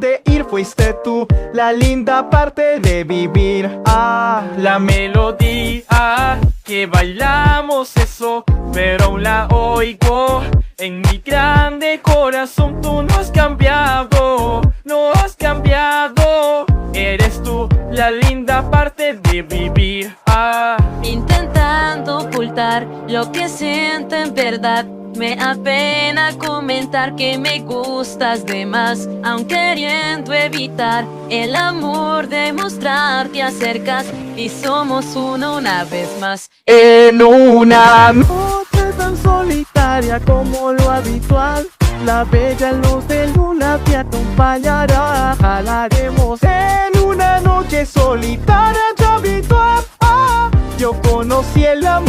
de ir fuiste tú, la linda parte de vivir. La melodía que bailamos eso, pero aún la oigo en mi grande corazón. Tú no has cambiado, no has cambiado. Eres tú la linda parte de vivir. Intentando ocultar lo que siento en verdad, me apena comentar que me gustas de más, aun queriendo evitar el amor, demostrar te acercas y somos uno una vez más. En una noche tan solitaria como lo habitual, la bella luz de luna te acompañará. Jalaremos en una noche solitaria y habitual. Yo conocí el amor.